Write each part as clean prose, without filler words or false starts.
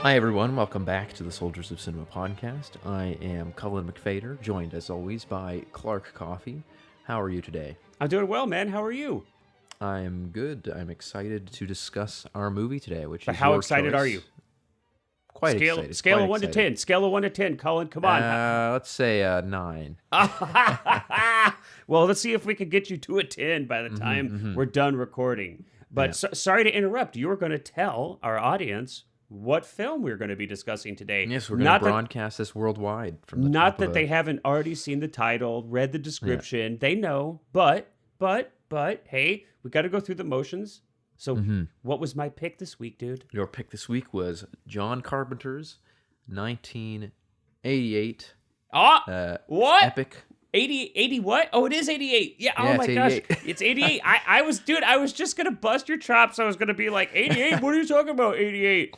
Hi, everyone. Welcome back to the Soldiers of Cinema podcast. I am Cullen McFater, joined as always by Clark Coffey. How are you today? I'm doing well, man. How are you? I'm good. I'm excited to discuss our movie today, which is How your excited choice. are you? Quite excited. Scale quite of 1 to excited. 10. Scale of 1 to 10. Colin, come on. Let's say 9. Well, let's see if we can get you to a 10 by the time we're done recording. But sorry to interrupt. You were going to tell our audience what film we're going to be discussing today. Yes, we're going to broadcast this worldwide. From the Not top that of they haven't already seen the title, read the description. They know, but, hey, we got to go through the motions. So what was my pick this week, dude? Your pick this week was John Carpenter's 1988 What? epic. 80 what? Oh, it is 88. Yeah, oh Yeah, my it's gosh. 88. It's 88. I was just going to bust your chops. I was going to be like, 88? What are you talking about, 88?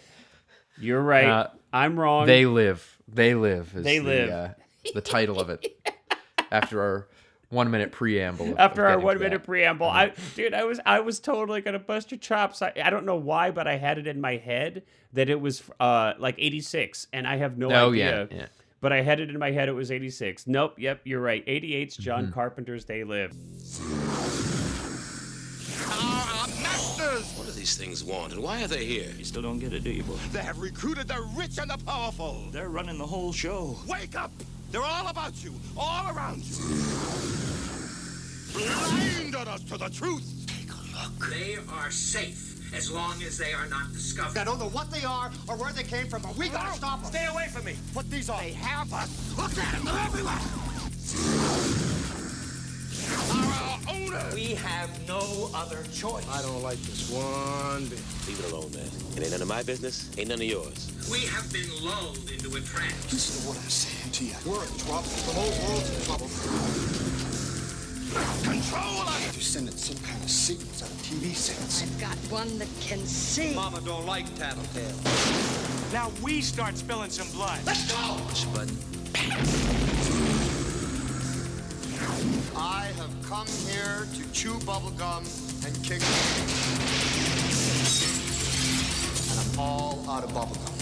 You're right. I'm wrong. They Live. They Live is They Live. The title of it. After our 1 minute preamble. After our 1 minute preamble, I was totally going to bust your chops. I don't know why, but I had it in my head that it was like 86, and I have no idea. Yeah. But I had it in my head it was 86. Nope, yep, you're right. 88's John Carpenter's They Live. Masters! What do these things want, and why are they here? You still don't get it, do you, boy? They have recruited the rich and the powerful. They're running the whole show. Wake up! They're all about you, all around you. Blinded us to the truth. Take a look. They are safe as long as they are not discovered. I don't know what they are or where they came from, but we gotta stop them. Stay away from me. Put these on. They have us. Look at them. They're everywhere. Our owners. We have no other choice. I don't like this one bit. Leave it alone, man. It ain't none of my business. Ain't none of yours. We have been lulled into a trance. Listen to what I'm saying to you. We're in trouble. The whole world's in trouble. Control us. You're sending some kind of signals out of TV sets. I've got one that can see. Mama don't like tattletale. Now we start spilling some blood. Let's go. Push a button. I have come here to chew bubblegum and kick and I'm all out of bubblegum.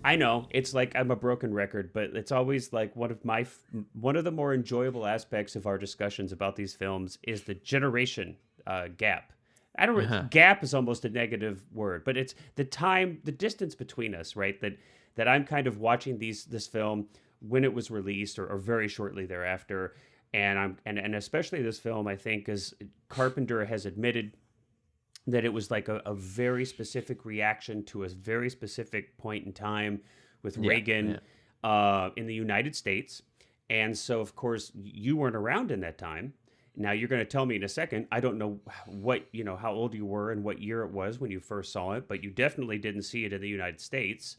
I know it's like I'm a broken record, but it's always like one of the more enjoyable aspects of our discussions about these films is the generation gap. I don't gap is almost a negative word, but it's the distance between us, right? That I'm kind of watching this film when it was released or very shortly thereafter, and especially this film, I think, as Carpenter has admitted that it was like a very specific reaction to a very specific point in time with Reagan in the United States. And so, of course, you weren't around in that time. Now, you're going to tell me in a second, I don't know how old you were and what year it was when you first saw it, but you definitely didn't see it in the United States.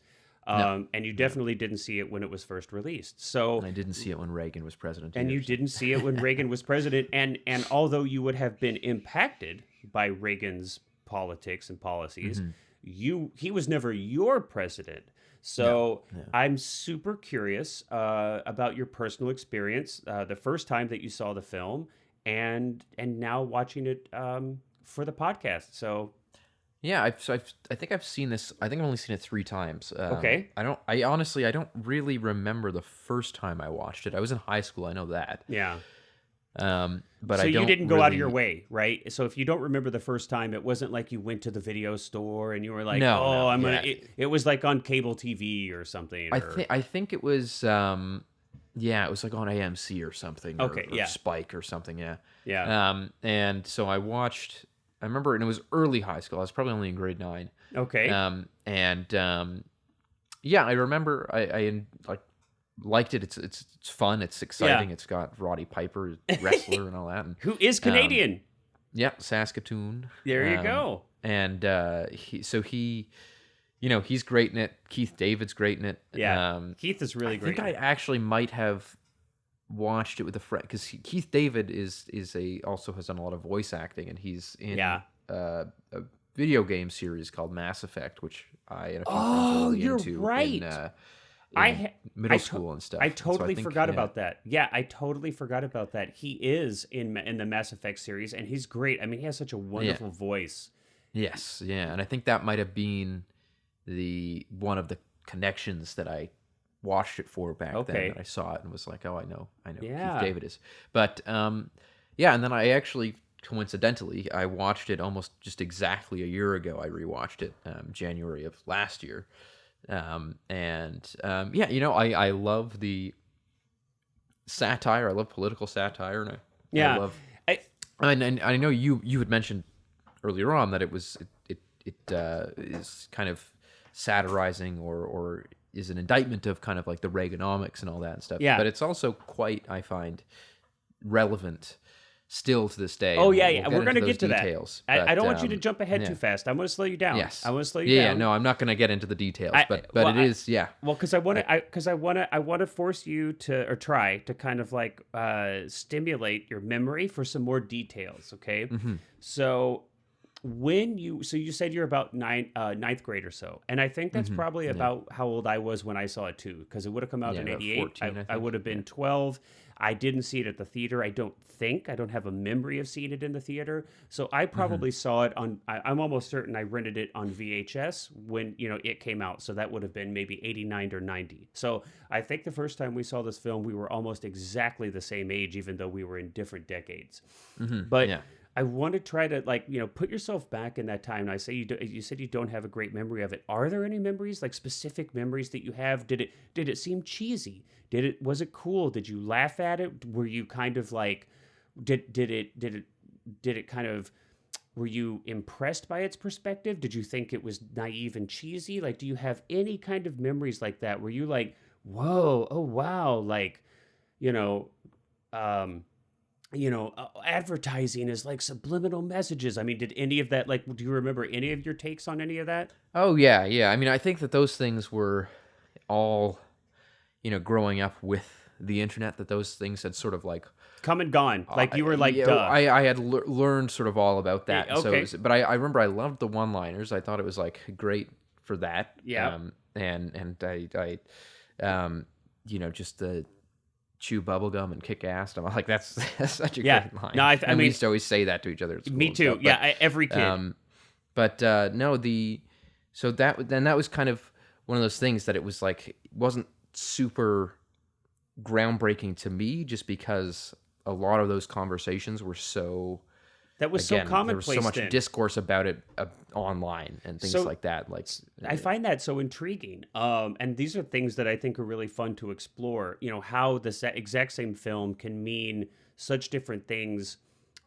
And you definitely didn't see it when it was first released. So, And I didn't see it when Reagan was president. And either. you didn't see it when Reagan was president. And although you would have been impacted by Reagan's politics and policies, he was never your president. So I'm super curious about your personal experience, the first time that you saw the film, and now watching it for the podcast. So. Yeah, I think I've seen this. I think I've only seen it 3 times. Okay. I honestly don't really remember the first time I watched it. I was in high school. I know that. Yeah. But so I don't you didn't go really... out of your way, right? So if you don't remember the first time, it wasn't like you went to the video store and you were like, it was like on cable TV or something. I think it was. It was like on AMC or something. Okay. Or Spike or something. Yeah. Yeah. And so I watched. I remember, and it was early high school. I was probably only in grade 9. Okay. I remember I liked it. It's fun. It's exciting. It's got Roddy Piper, wrestler, and all that. And, who is Canadian? Saskatoon. There you go. And he's great in it. Keith David's great in it. Yeah. Keith is really great. I think I actually might have watched it with a friend because Keith David also has done a lot of voice acting, and he's in a video game series called Mass Effect, which I and a few friends were really you're into right. in middle school and stuff. I And so totally think, forgot about that. Yeah, I totally forgot about that. He is in the Mass Effect series, and he's great. I mean, he has such a wonderful voice. Yes, yeah, and I think that might have been one of the connections that I watched it for back then. That I saw it and was like, oh, I know Yeah. Keith David is. But yeah, and then I actually coincidentally I watched it almost just exactly a year ago. I rewatched it January of last year. Yeah, you know, I love the satire. I love political satire, and I love. And I know you had mentioned earlier on that it is kind of satirizing or is an indictment of kind of like the Reaganomics and all that and stuff. Yeah. But it's also quite, I find, relevant still to this day. Oh, and yeah. We're going to those get to details. that. I don't But, want you to jump ahead too fast. I'm going to slow you down. Yes. I want to slow you Yeah, down. no, I'm not going to get into the details, but it is, yeah. Well, because I want to force you to, or try to kind of like stimulate your memory for some more details. Okay. Mm-hmm. So you said you're about ninth grade or so, and I think that's probably about how old I was when I saw it too, because it would have come out in about '88. 14, I would have been 12. I didn't see it at the theater. I don't have a memory of seeing it in the theater. So I probably saw it on. I'm almost certain I rented it on VHS when it came out. So that would have been maybe '89 or '90. So I think the first time we saw this film, we were almost exactly the same age, even though we were in different decades. But Yeah. I want to try to put yourself back in that time. And I say you said you don't have a great memory of it. Are there any memories, like specific memories that you have? Did it seem cheesy? Was it cool? Did you laugh at it? Were you kind of like, did it kind of, were you impressed by its perspective? Did you think it was naive and cheesy? Like, do you have any kind of memories like that? Were you like, whoa, oh wow, like, advertising is like subliminal messages. I mean, did any of that, like, do you remember any of your takes on any of that? Oh, yeah, yeah. I mean, I think that those things were all, growing up with the internet, that those things had sort of like come and gone. Like you were like, yeah, duh. I had learned sort of all about that. Yeah, okay. But I remember I loved the one-liners. I thought it was like great for that. Yeah. And I just the chew bubblegum and kick ass. I'm like, that's such a great line. No, I mean, we used to always say that to each other at school. Me too. Stuff, yeah, every kid. So that was kind of one of those things that it was like, it wasn't super groundbreaking to me, just because a lot of those conversations were so so commonplace. There was so much discourse about it online and things like that. Like, I find that so intriguing. And these are things that I think are really fun to explore. How the exact same film can mean such different things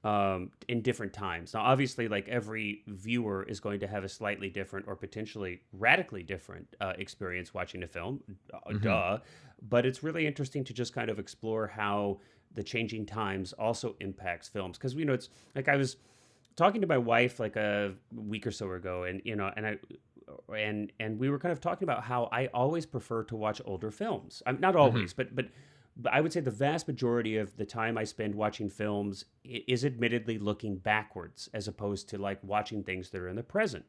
in different times. Now, obviously, like every viewer is going to have a slightly different or potentially radically different experience watching a film. Duh. But it's really interesting to just kind of explore how the changing times also impacts films. Because, it's like I was talking to my wife like a week or so ago, and, and we were kind of talking about how I always prefer to watch older films. Not always, but I would say the vast majority of the time I spend watching films is admittedly looking backwards, as opposed to like watching things that are in the present.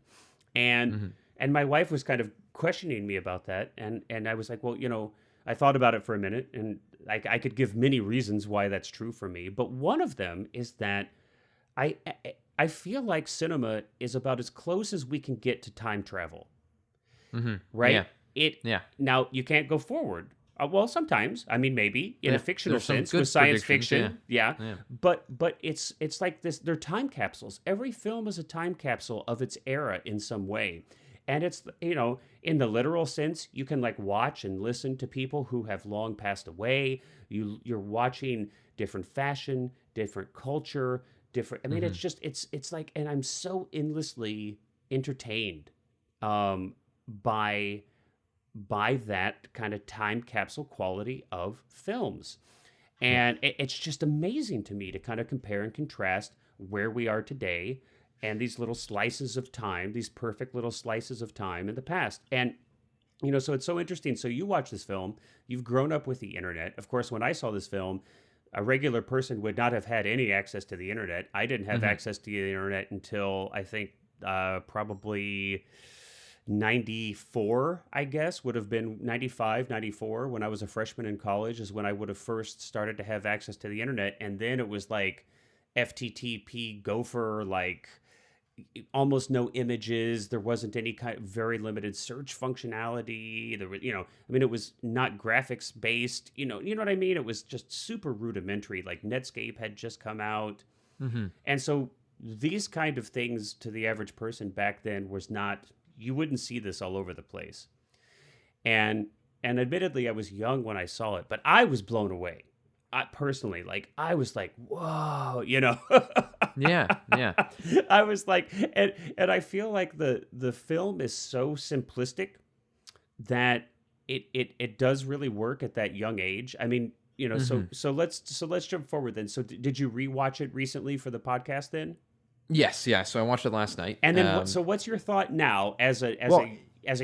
And and my wife was kind of questioning me about that, and I was like, well, I thought about it for a minute, and I could give many reasons why that's true for me, but one of them is that I feel like cinema is about as close as we can get to time travel, right? Yeah. Now you can't go forward. Well, sometimes. I mean, maybe in a fictional There's some sense good with science predictions, fiction. Yeah. But it's like this. They're time capsules. Every film is a time capsule of its era in some way. And it's, in the literal sense, you can like watch and listen to people who have long passed away. You're watching different fashion, different culture, different. I mean, it's just, it's like, and I'm so endlessly entertained by that kind of time capsule quality of films. And it's just amazing to me to kind of compare and contrast where we are today and these little slices of time, these perfect little slices of time in the past. And So it's so interesting. So you watch this film, you've grown up with the internet. Of course, when I saw this film, a regular person would not have had any access to the internet. I didn't have access to the internet until I think probably 94, I guess, would have been 95, 94, when I was a freshman in college is when I would have first started to have access to the internet. And then it was like FTTP Gopher, like almost no images. There wasn't any kind of very limited search functionality. There was, it was not graphics based, you know what I mean? It was just super rudimentary. Like Netscape had just come out. And so these kind of things to the average person back then was not, you wouldn't see this all over the place. And admittedly, I was young when I saw it, but I was blown away. Personally, like, I was like, whoa, Yeah. I was like, and I feel like the film is so simplistic that it does really work at that young age. I mean, so let's jump forward then. So did you rewatch it recently for the podcast then? Yes, yeah. So I watched it last night. And then what's your thought now as a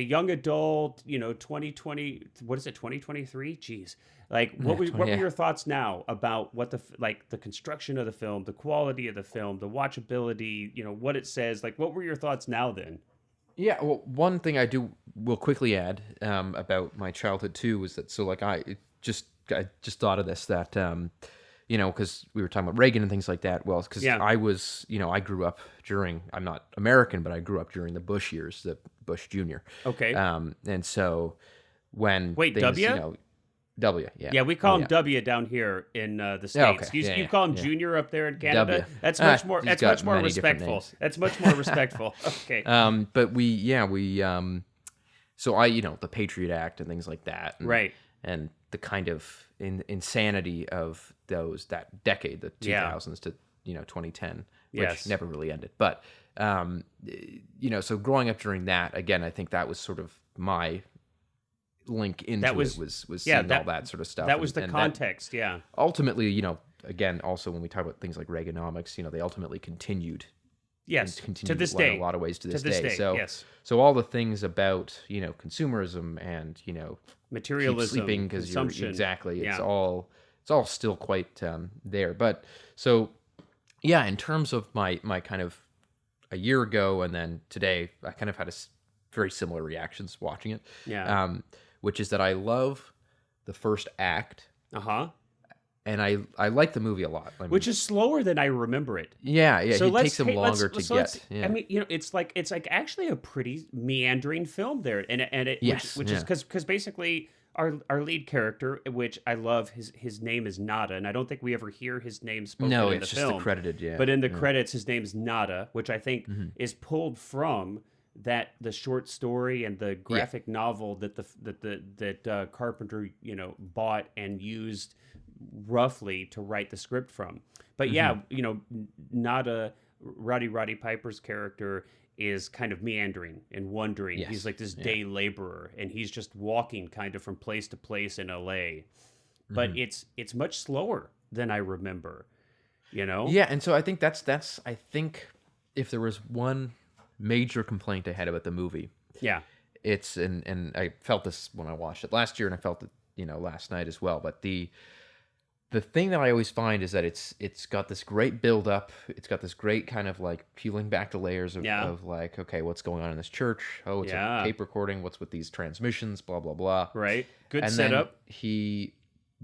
young adult, 2020, what is it, 2023? Jeez. Like, what were your thoughts now about what the construction of the film, the quality of the film, the watchability, what it says? Like, what were your thoughts now then? Yeah, well, one thing I will quickly add about my childhood too was that, so like I just thought of this, that because we were talking about Reagan and things like that. Well, because I was, I grew up during, I'm not American, but I grew up during the Bush years, the Bush Jr. Okay. And so when Wait, things, W? W, yeah. Yeah, we call him W down here in the States. Yeah, okay. You call him Junior up there in Canada? W. That's much more. He's That's got much more many different respectful. names. That's much more respectful. Okay. But we so I, the Patriot Act and things like that. And, right. And the kind of insanity of that decade, the 2000s to 2010, which never really ended. But so growing up during that, again, I think that was sort of my link into it was seeing all that sort of stuff. That was the context, yeah. Ultimately, again, also when we talk about things like Reaganomics, they ultimately continued. Yes, continued to this day. In a lot of ways to this day. So, yes. So all the things about consumerism and materialism, keep sleeping because you're exactly. Yeah. It's all still quite there. But so yeah, in terms of my kind of a year ago and then today, I kind of had very similar reactions watching it. Yeah. Which is that I love the first act. Uh-huh. And I like the movie a lot. I mean, which is slower than I remember it. Yeah. So it takes him longer to get. Yeah. I mean, it's like actually a pretty meandering film there, which is because basically our lead character, which I love, his name is Nada, and I don't think we ever hear his name spoken in the film. No, it's just credited. Yeah. But in the credits, his name's Nada, which I think is pulled from the short story and the graphic novel that Carpenter bought and used roughly to write the script from. But Nada, Roddy Piper's character, is kind of meandering and wandering. Yes. He's like this day laborer, and he's just walking kind of from place to place in LA. But it's much slower than I remember. Yeah, and so I think that's I think if there was one major complaint I had about the movie, it's and I felt this when I watched it last year, and I felt it last night as well. But the thing that I always find is that it's got this great build up. It's got this great kind of like peeling back the layers of like, okay, what's going on in this church? Oh, it's a tape recording. What's with these transmissions? Blah blah blah. Right. Good and setup. Then he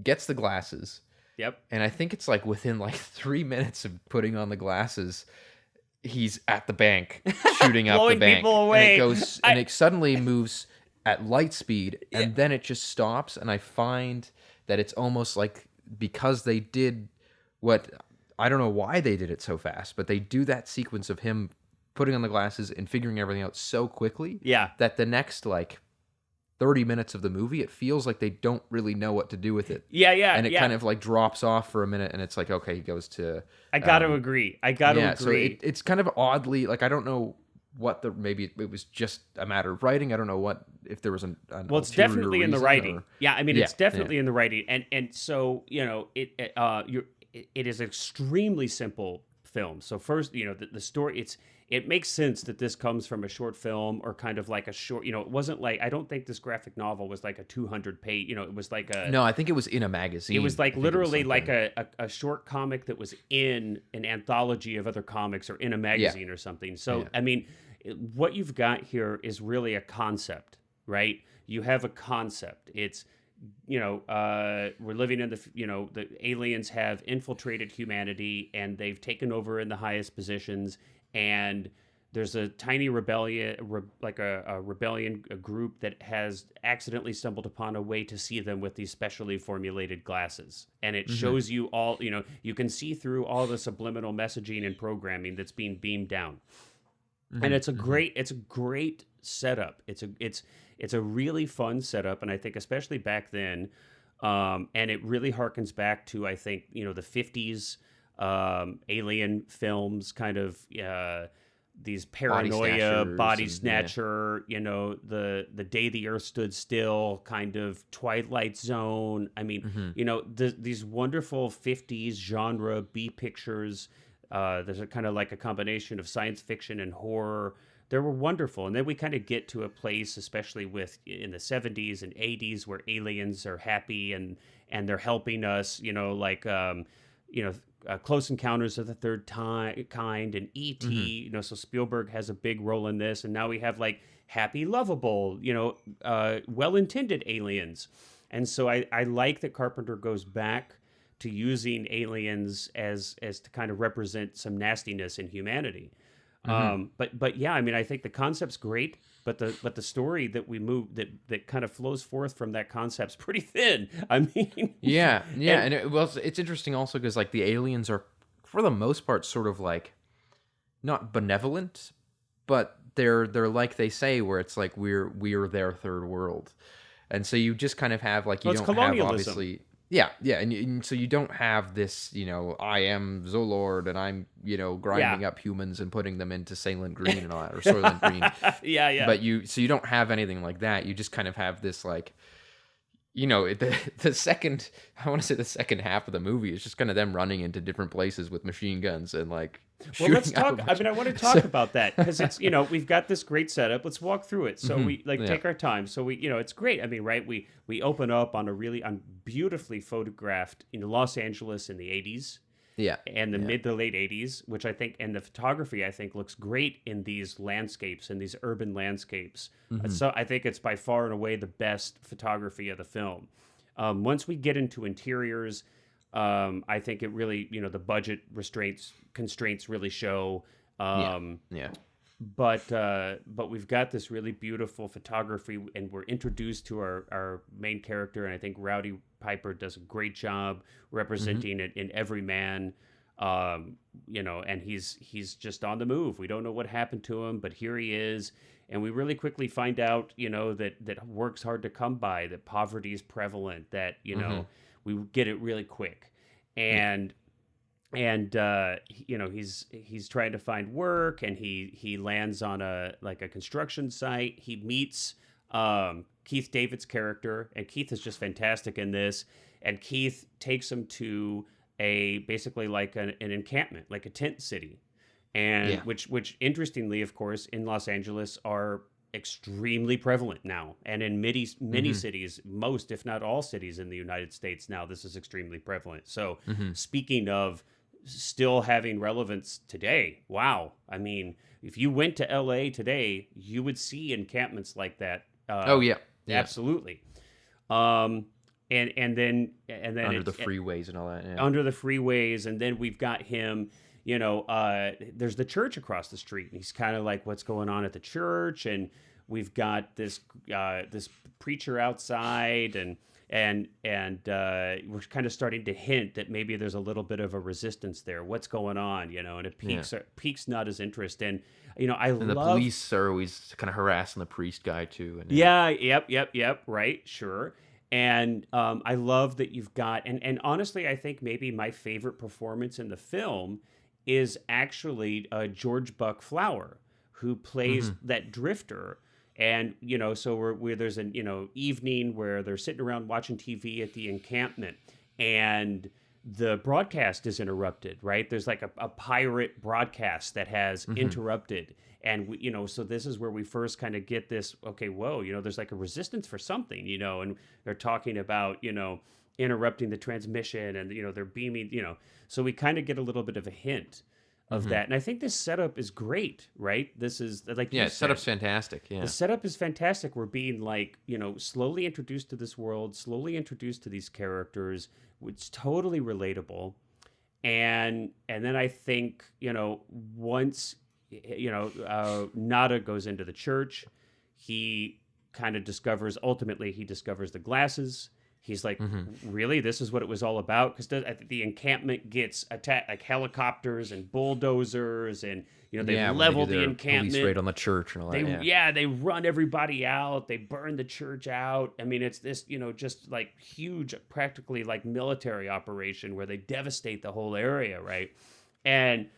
gets the glasses. Yep. And I think it's like within like 3 minutes of putting on the glasses, he's at the bank shooting up the bank. People away. And it suddenly moves at light speed, and then it just stops. And I find that it's almost like, because they did what, I don't know why they did it so fast, but they do that sequence of him putting on the glasses and figuring everything out so quickly that the next like 30 minutes of the movie, it feels like they don't really know what to do with it. And it kind of like drops off for a minute, and it's like, okay, he goes to... I got to agree. Agree. So it's kind of oddly, like, I don't know what maybe it was just a matter of writing. I don't know if there was an well, it's definitely in the writing. It's definitely in the writing. And so, it is an extremely simple film. So first, the story, it makes sense that this comes from a short film or kind of like a short, it wasn't like, I don't think this graphic novel was like a 200-page, it was like a... No, I think it was in a magazine. It was like literally like a short comic that was in an anthology of other comics or in a magazine or something. So, I mean, what you've got here is really a concept, right? You have a concept. It's, we're living in the aliens have infiltrated humanity and they've taken over in the highest positions. And there's a tiny rebellion, a group that has accidentally stumbled upon a way to see them with these specially formulated glasses. And it shows you all, you can see through all the subliminal messaging and programming that's being beamed down. And it's a great setup. It's a really fun setup. And I think especially back then, and it really harkens back to, I think, the 50s alien films, kind of these paranoia, body snatcher, the day the Earth stood still, kind of Twilight Zone. I mean, these wonderful 50s genre B pictures. There's a kind of like a combination of science fiction and horror. They were wonderful. And then we kind of get to a place, especially in the 70s and 80s, where aliens are happy and they're helping us, Close Encounters of the Third Kind and E.T., so Spielberg has a big role in this. And now we have like happy, lovable, well-intended aliens. And so I like that Carpenter goes back to using aliens as to kind of represent some nastiness in humanity. But yeah, I mean, I think the concept's great, but the story that we move that kind of flows forth from that concept's pretty thin. I mean, and it's interesting also because like the aliens are for the most part sort of like not benevolent, but they're like they say, where it's like we're their third world, and so you just kind of have like you don't have obviously. Yeah, and so you don't have this, I am Zolord and I'm, grinding up humans and putting them into Soylent Green and all that, or Soylent Green. Yeah. But you don't have anything like that. You just kind of have this like, the second half of the movie is just kind of them running into different places with machine guns and like. Well, let's talk. I want to talk about that because it's we've got this great setup. Let's walk through it. So we take our time. So we it's great. I mean, right? We open up on a beautifully photographed Los Angeles in the 80s. Yeah. And the mid to late 80s, which I think, and the photography I think looks great in these landscapes, in these urban landscapes. So I think it's by far and away the best photography of the film. Once we get into interiors, I think it really, the budget constraints really show. But we've got this really beautiful photography, and we're introduced to our main character, and I think Rowdy Piper does a great job representing it in every man. And he's just on the move. We don't know what happened to him, but here he is. And we really quickly find out, that work's hard to come by, that poverty is prevalent, that, we get it really quick. And he's trying to find work, and he lands on a construction site. He meets Keith David's character, and Keith is just fantastic in this. And Keith takes him to basically like an encampment, like a tent city, and which interestingly, of course, in Los Angeles are extremely prevalent now, and in many cities, most if not all cities in the United States now, this is extremely prevalent. So speaking of still having relevance today, wow, I mean, if you went to LA today, you would see encampments like that. Absolutely. And then under the freeways and all that. Under the freeways, and then we've got him. There's the church across the street, and he's kind of like, what's going on at the church? And we've got this preacher outside, and we're kind of starting to hint that maybe there's a little bit of a resistance there. What's going on? And it piques not his interest. And the police are always kind of harassing the priest guy too. Right, sure. And I love that you've got, and honestly, I think maybe my favorite performance in the film is actually George Buck Flower, who plays that drifter. And, so there's an, evening where they're sitting around watching TV at the encampment, and the broadcast is interrupted, right? There's like a pirate broadcast that has interrupted. And, so this is where we first kind of get this, okay, whoa, there's like a resistance for something, and they're talking about, interrupting the transmission and, they're beaming, so we kind of get a little bit of a hint of that. And I think this setup is great, right? This is like, setup's fantastic. Yeah. The setup is fantastic. We're being like, slowly introduced to this world, slowly introduced to these characters. It's totally relatable. And then I think, once, Nada goes into the church, he kind of discovers the glasses. He's like, really? This is what it was all about? Because the encampment gets attacked, like helicopters and bulldozers, and they level the encampment. Police raid on the church and all that. They run everybody out. They burn the church out. I mean, it's this, just like huge, practically like military operation where they devastate the whole area, right? And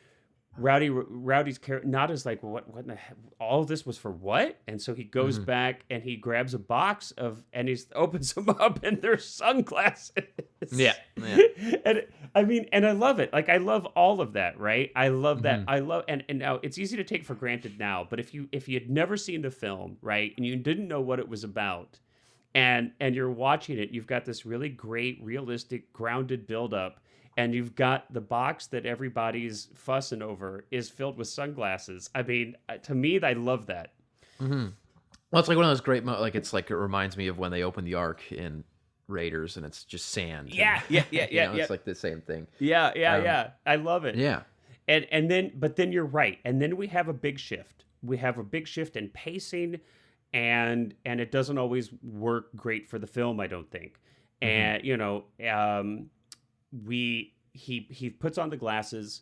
Rowdy's character, Nada's like, what in the heck? All of this was for what? And so he goes back and he grabs a box and he opens them up, and they're sunglasses. Yeah. And I love it. Like, I love all of that, right? I love that. I love, and now it's easy to take for granted now, but if you had never seen the film, right, and you didn't know what it was about, and you're watching it, you've got this really great, realistic, grounded buildup. And you've got the box that everybody's fussing over is filled with sunglasses. I mean, to me, I love that. Well, it's like one of those great, it reminds me of when they open the Ark in Raiders and it's just sand. Yeah. It's like the same thing. Yeah. I love it. Yeah. But then you're right. And then we have a big shift. We have a big shift in pacing, and it doesn't always work great for the film, I don't think. And, he puts on the glasses,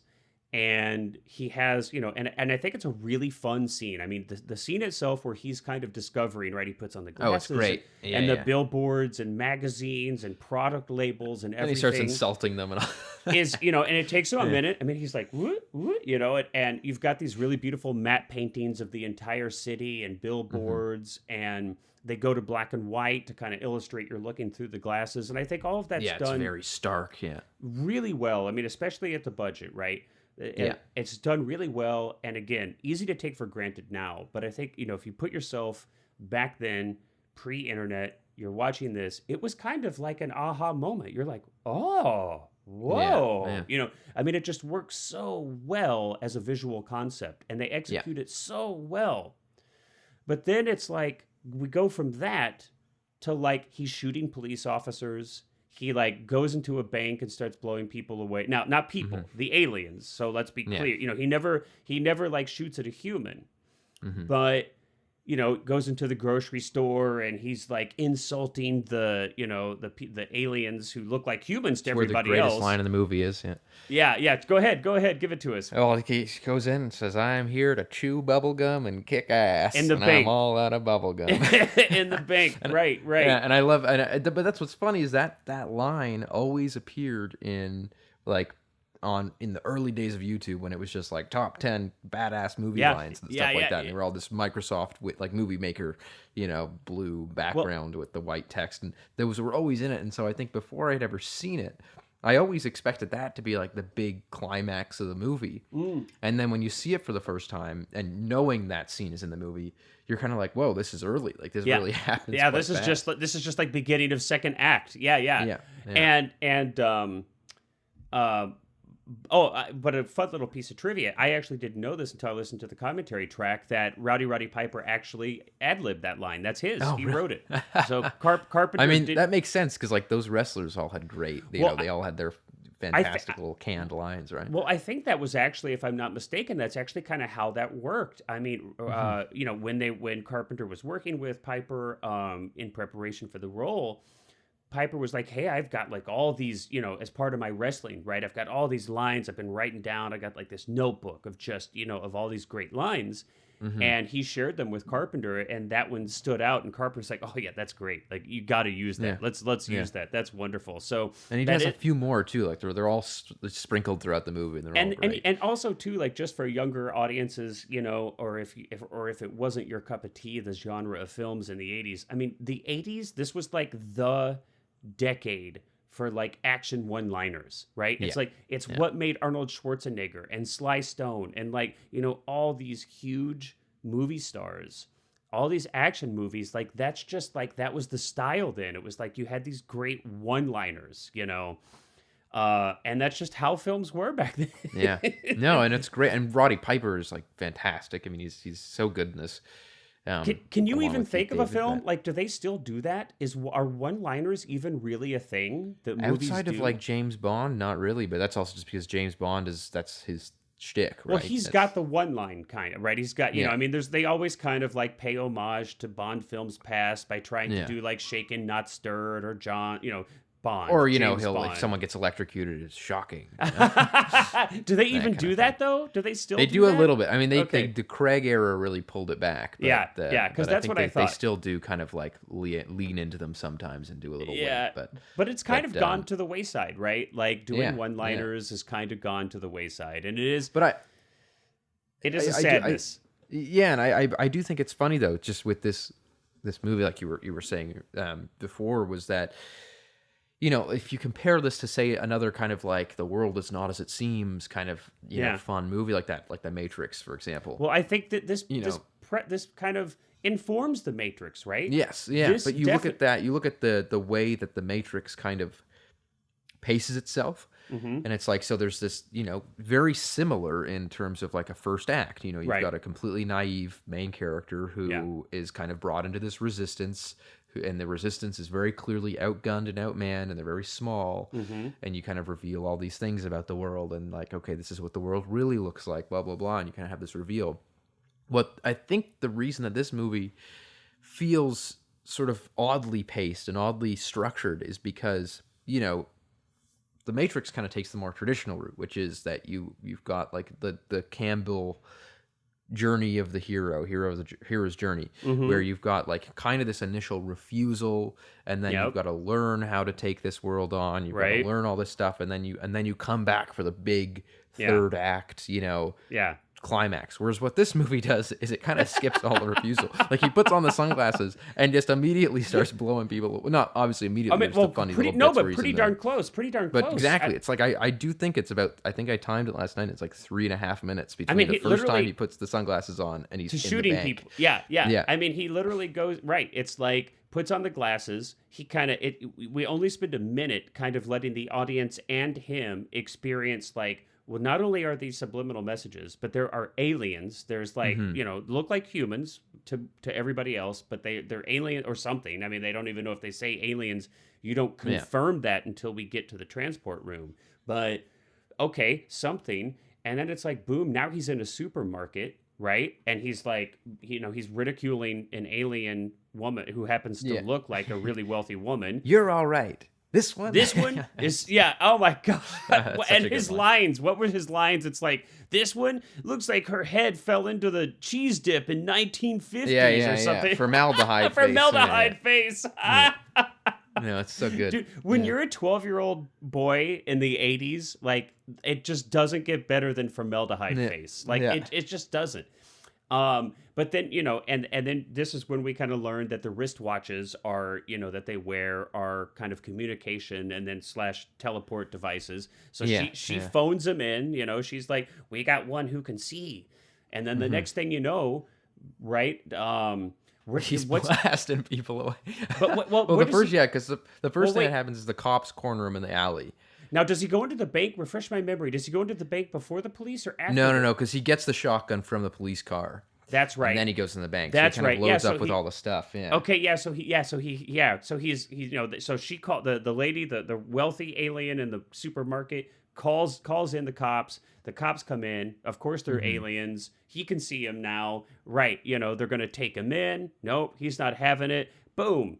and he has, and I think it's a really fun scene. I mean, the scene itself where he's kind of discovering, right? He puts on the glasses. Oh, it's great. And the billboards and magazines and product labels and everything. And he starts insulting them and all. And it takes him a minute. I mean, he's like, what, and you've got these really beautiful matte paintings of the entire city and billboards, and they go to black and white to kind of illustrate you're looking through the glasses. And I think all of that's done. It's very stark, really well. I mean, especially at the budget, right? It's done really well. And again, easy to take for granted now. But I think, if you put yourself back then, pre-internet, you're watching this, it was kind of like an aha moment. You're like, oh, whoa. Yeah. I mean, it just works so well as a visual concept. And they execute it so well. But then it's like, we go from that to like he's shooting police officers. He like goes into a bank and starts blowing people away. Now, not people, the aliens. So let's be clear. He never like shoots at a human, but goes into the grocery store and he's like insulting the aliens who look like humans to everybody else. Where the greatest line in the movie is. Yeah. Go ahead, give it to us. Well, he goes in and says, "I'm here to chew bubblegum and kick ass, in the and bank. I'm all out of bubblegum." In the bank, right. Yeah, and I love, but that's what's funny is that line always appeared in in the early days of YouTube when it was just like top 10 badass movie lines and stuff like that. And they were all this Microsoft with like movie maker, blue background with the white text, and those were always in it. And so I think before I'd ever seen it, I always expected that to be like the big climax of the movie. And then when you see it for the first time and knowing that scene is in the movie, you're kind of like, whoa, this is early. Like this really happens. Yeah, this is just like beginning of second act. Yeah. But a fun little piece of trivia. I actually didn't know this until I listened to the commentary track that Roddy Piper actually ad-libbed that line. That's his. He wrote it. So Carpenter. I mean, that makes sense because like those wrestlers all had great. They all had their fantastic little canned lines, right? Well, I think that was actually, if I'm not mistaken, that's actually kind of how that worked. I mean, when Carpenter was working with Piper in preparation for the role, Piper was like, hey, I've got like all these, as part of my wrestling, right? I've got all these lines I've been writing down. I got like this notebook of just, of all these great lines. And he shared them with Carpenter, and that one stood out. And Carpenter's like, oh yeah, that's great. Like you got to use that. Yeah. Let's use that. That's wonderful. So and he does a few more too. Like they're all sprinkled throughout the movie, and they're all great. And also too, like just for younger audiences, or if it wasn't your cup of tea, the genre of films in the 80s. I mean, the 80s, this was like the decade for like action one-liners, right? It's Yeah. like it's what made Arnold Schwarzenegger and Sly Stone and like, all these huge movie stars, all these action movies, like that's just like that was the style then. It was like you had these great one-liners, and that's just how films were back then. Yeah. No, and it's great. And Roddy Piper is like fantastic. I mean, he's so good in this. Can you along even with think Pete of a David, film but- like? Do they still do that? Are one-liners even really a thing that movies outside of do? like James Bond? Not really, but that's also just because James Bond that's his shtick, right? Well, he's got the one line kind of, right? He's got, Yeah. I mean, they always kind of like pay homage to Bond films past by trying to Yeah. do like Shaken Not Stirred or Bond. Or James if Bond. someone gets electrocuted, it's shocking. Do they even kind do of that though? Do they still? They do a that? little bit. I mean, Okay. the Craig era really pulled it back. But, Yeah, yeah, 'cause but that's think what I they thought. still do kind of like lean into them sometimes and do a little Yeah, bit. but it's kind of but, gone to the wayside, right? Like doing yeah, one-liners has kind of gone to the wayside, and it is. But It is a I- sadness. yeah, and I do think it's funny though, just with this movie, like you were saying before, was that if you compare this to say another kind of like The World Is Not As It Seems kind of fun movie like that, like The Matrix, for example. Well, I think that this You this kind of informs the Matrix, right? Yes, yeah, This but you look at that, you look at the way that the Matrix kind of paces itself, and it's like, so there's this, very similar in terms of like a first act. You've Right. got a completely naive main character who is kind of brought into this resistance, and the resistance is very clearly outgunned and outmanned, and they're very small, and you kind of reveal all these things about the world, and like, okay, this is what the world really looks like, blah, blah, blah, and you kind of have this reveal. What I think the reason that this movie feels sort of oddly paced and oddly structured is because, the Matrix kind of takes the more traditional route, which is that you've got like the Campbell journey of the hero's journey, where you've got like kind of this initial refusal, and then you've got to learn how to take this world on. You've got to learn all this stuff, and then you come back for the big third act, climax. Whereas what this movie does is it kind of skips all the refusal. Like he puts on the sunglasses and just immediately starts blowing people. Well, not obviously immediately. I mean, there's the funny little bits where he's pretty in darn there. close. Pretty darn But close. exactly, it's like I do think it's about. I think I timed it last night. It's like 3.5 minutes between mean, the he first time literally- he puts the sunglasses on and he's to in the shooting bank. people. Yeah. Yeah. I mean, he literally goes right. It's like puts on the glasses. He kind of we only spend a minute kind of letting the audience and him experience like, well, not only are these subliminal messages, but there are aliens. There's like, look like humans to everybody else, but they're alien or something. I mean, they don't even know if they say aliens. You don't confirm that until we get to the transport room. But okay, something. And then it's like, boom, now he's in a supermarket, right? And he's like, he's ridiculing an alien woman who happens to look like a really wealthy woman. You're all right. This one is, oh my God. That's such And a good his one. lines, what were his lines? It's like, this one looks like her head fell into the cheese dip in 1950s or something. Formaldehyde face. Formaldehyde face. No, it's so good. Dude, when you're a 12-year-old boy in the 80s, like, it just doesn't get better than formaldehyde face. Like, it just doesn't. But then, and then this is when we kind of learned that the wristwatches are, that they wear are kind of communication and then / teleport devices. So she phones him in, she's like, we got one who can see. And then the next thing you know, right? He's blasting people away. But because the first thing wait. that happens is the cops corner him in the alley. Now, does he go into the bank? Refresh my memory. Does he go into the bank before the police or after? No, because he gets the shotgun from the police car. That's right. And then he goes in the bank. That's so he right. kind of loads So up with all the stuff. Yeah. Okay. So she called the lady, the wealthy alien in the supermarket calls in the cops. The cops come in. Of course, they're aliens. He can see him now. Right. They're going to take him in. Nope. He's not having it. Boom.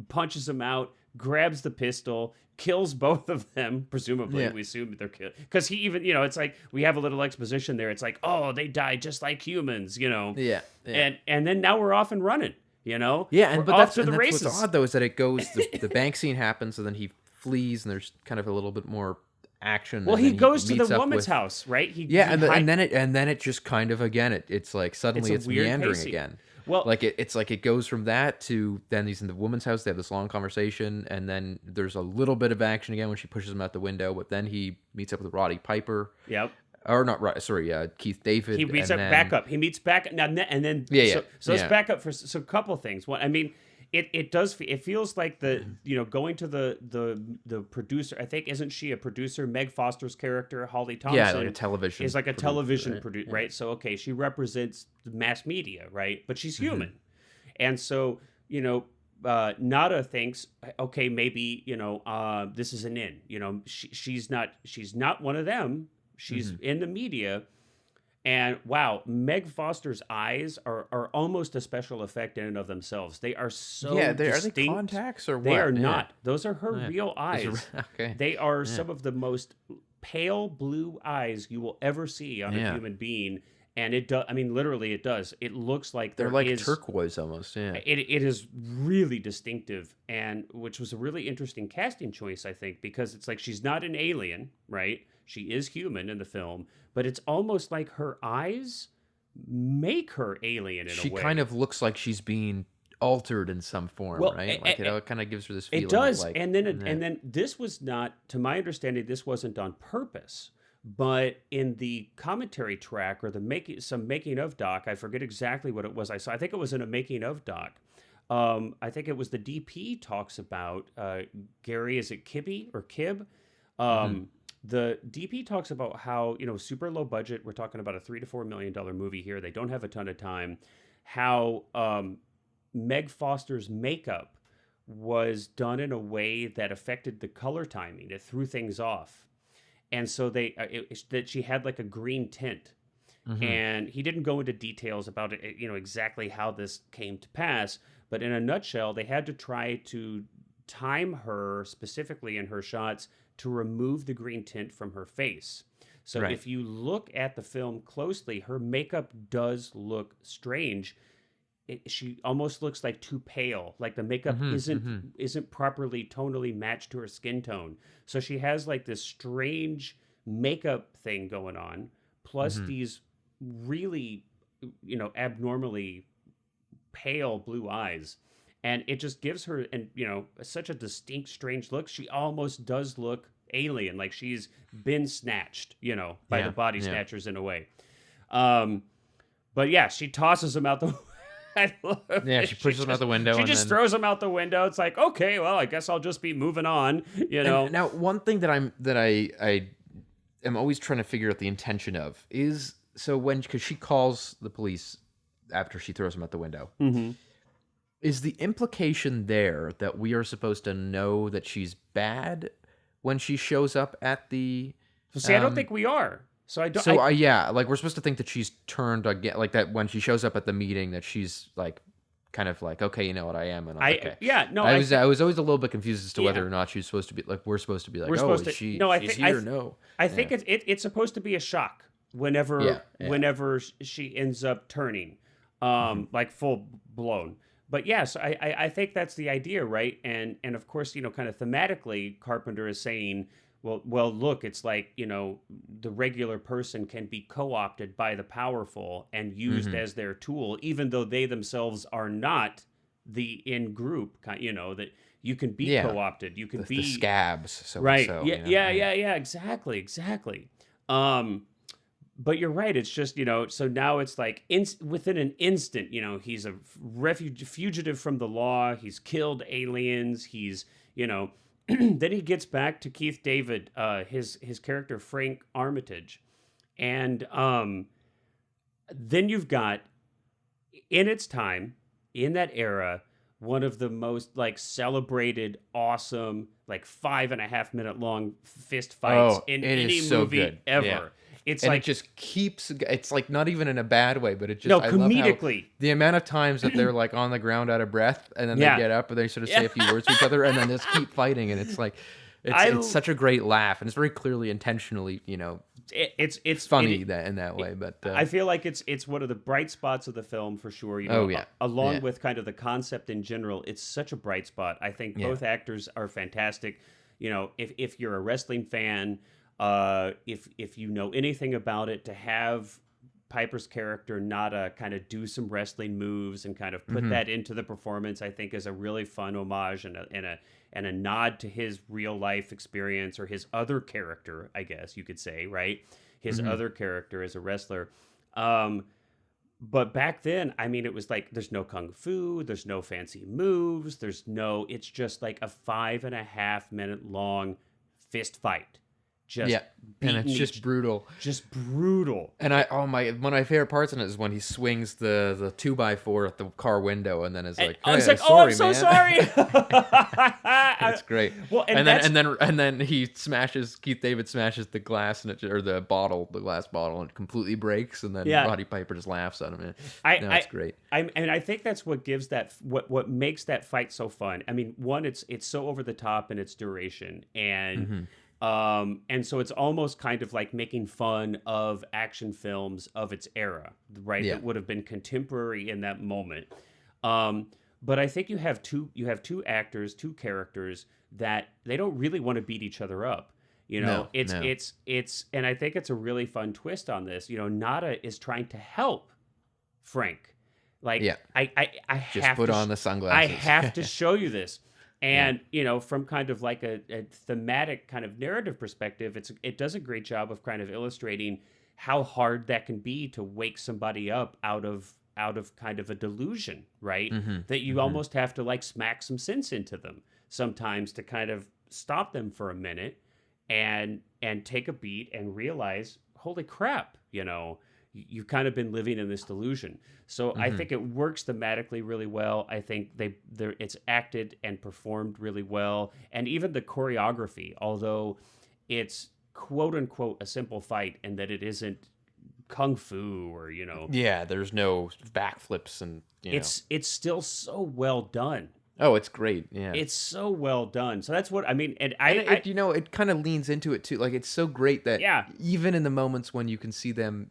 Punches him out, grabs the pistol, kills both of them. Presumably, we assume they're killed. Because he even, it's like we have a little exposition there. It's like, oh, they died just like humans, Yeah. And then now we're off and running, Yeah, We're but off that's, to the and that's races. what's odd though is that it goes the bank scene happens, and then he flees, and there's kind of a little bit more action. Well, and he then goes to meets the up woman's with- house, right? And then it just kind of again, it's like suddenly it's weird meandering pacing. again. Well, like it's like it goes from that to then he's in the woman's house. They have this long conversation, and then there's a little bit of action again when she pushes him out the window. But then he meets up with Roddy Piper. Yep. Or not right? Sorry, Keith David. He meets back up. He meets back now, and then So let's back up for a couple things. One, I mean, it does. It feels like going to the producer. I think isn't she a producer? Meg Foster's character, Holly Thompson, like a television. Is like a television producer, right? So okay, she represents the mass media, right? But she's human, and so Nada thinks, okay, maybe this is an in. She's not one of them. She's in the media, and wow, Meg Foster's eyes are almost a special effect in and of themselves. They are so distinct. Are they contacts or what? They are not. Those are her real eyes. Okay. They are some of the most pale blue eyes you will ever see on a human being, and it does. I mean, literally, it does. It looks like they're like turquoise almost. Yeah. It is really distinctive, and which was a really interesting casting choice, I think, because it's like she's not an alien, right? She is human in the film, but it's almost like her eyes make her alien in a way. She kind of looks like she's being altered in some form, right? Like it kind of gives her this feeling. It does, like, and then this was not, to my understanding, this wasn't on purpose. But in the commentary track or some making of doc, I forget exactly what it was I saw. I think it was in a making of doc. I think it was the DP talks about Gary. Is it Kibbe or Kib? The DP talks about how, super low budget. We're talking about a $3 to $4 million movie here. They don't have a ton of time. How Meg Foster's makeup was done in a way that affected the color timing. It threw things off. And so that she had like a green tint. And he didn't go into details about it, exactly how this came to pass. But in a nutshell, they had to try to time her specifically in her shots to remove the green tint from her face. So if you look at the film closely, her makeup does look strange. She almost looks like too pale. Like the makeup isn't properly tonally matched to her skin tone. So she has like this strange makeup thing going on, plus these really, abnormally pale blue eyes. And it just gives her, such a distinct, strange look. She almost does look alien, like she's been snatched, by the body snatchers in a way. But yeah, she tosses him out the. I love it. She pushes him out the window. She just throws him out the window. It's like, okay, well, I guess I'll just be moving on. And now, one thing that I am always trying to figure out the intention of is because she calls the police after she throws him out the window. Is the implication there that we are supposed to know that she's bad when she shows up at the? See, I don't think we are. So I don't. Like we're supposed to think that she's turned again, like that when she shows up at the meeting, that she's like, kind of like, okay, you know what I am, and okay. I was always a little bit confused as to whether or not she's supposed to be like we're supposed to be like, is she? No, she's here. No, I think it's supposed to be a shock whenever she ends up turning, like full blown. But yes, I think that's the idea, right? And of course, kind of thematically, Carpenter is saying, well, look, it's like, the regular person can be co-opted by the powerful and used as their tool, even though they themselves are not the in-group, that you can be co-opted. You can be the scabs. Right. Exactly. But you're right. It's just, so now it's like within an instant, he's a fugitive from the law. He's killed aliens. He's, then he gets back to Keith David, his character, Frank Armitage. And then you've got, in its time, in that era, one of the most like celebrated, awesome, like 5.5 minute long fist fights in any movie ever. Yeah. It's like it just keeps. It's like not even in a bad way, but it just. I comedically. Love how the amount of times that they're like on the ground out of breath, and then they get up and they sort of say a few words to each other, and then just keep fighting, and it's like, it's such a great laugh, and it's very clearly intentionally, it's funny in that way. But I feel like it's one of the bright spots of the film for sure. Along with kind of the concept in general, it's such a bright spot. I think both actors are fantastic. If you're a wrestling fan. If you know anything about it, to have Piper's character Nada kind of do some wrestling moves and kind of put that into the performance, I think is a really fun homage and a nod to his real life experience, or his other character, I guess you could say, right? His other character as a wrestler. But back then, I mean, it was like, there's no kung fu, there's no fancy moves, it's just like a 5.5 minute long fist fight. And it's just brutal. Just brutal. And one of my favorite parts in it is when he swings the 2x4 at the car window, and then is like, I was hey, like, oh, I'm so man. sorry. It's great. Well, and then Keith David smashes the glass or the glass bottle, and it completely breaks, and then Roddy Piper just laughs at him. It's great. I think that's what gives what makes that fight so fun. I mean, one, it's so over the top in its duration, and so it's almost kind of like making fun of action films of its era, right? That would have been contemporary in that moment. But I think you have two actors, two characters that they don't really want to beat each other up. It's and I think it's a really fun twist on this. Nada is trying to help Frank. Like, I just have put to on the sunglasses. I have to show you this. And, from kind of like a thematic kind of narrative perspective, it does a great job of kind of illustrating how hard that can be to wake somebody up out of kind of a delusion, right? That you almost have to like smack some sense into them sometimes to kind of stop them for a minute and take a beat and realize, holy crap, you've kind of been living in this delusion. So I think it works thematically really well. I think it's acted and performed really well. And even the choreography, although it's quote unquote a simple fight and that it isn't kung fu or, Yeah, there's no backflips and, it's still so well done. Oh, it's great. Yeah. It's so well done. So that's what I mean. And it kind of leans into it too. Like, it's so great that even in the moments when you can see them,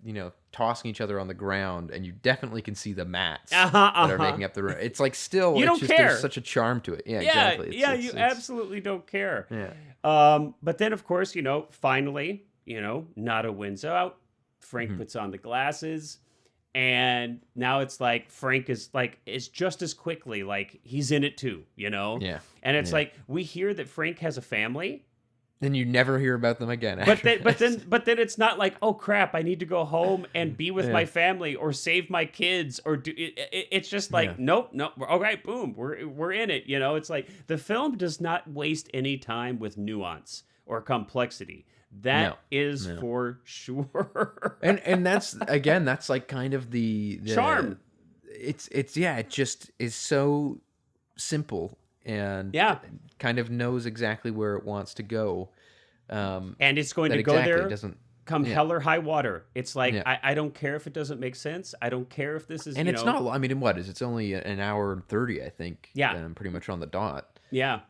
tossing each other on the ground, and you definitely can see the mats that are making up the room. It's like still, you don't care. There's such a charm to it. Yeah, exactly. You absolutely don't care. Yeah. But then of course, finally, Nada wins out. Frank puts on the glasses. And now it's like Frank is just as quickly like he's in it too, Yeah. And it's like we hear that Frank has a family. Then you never hear about them again. But then it's not like, oh crap, I need to go home and be with my family or save my kids or do it. It's just like nope. All right, boom, we're in it. It's like the film does not waste any time with nuance or complexity. That is for sure. and that's like kind of the charm. It just is so simple and kind of knows exactly where it wants to go. And it's going to go there come hell or high water. It's like, I don't care if it doesn't make sense. I don't care if this is, and it's not, I mean, what is it's only an hour and 30, I think. Yeah. Pretty much on the dot. Yeah.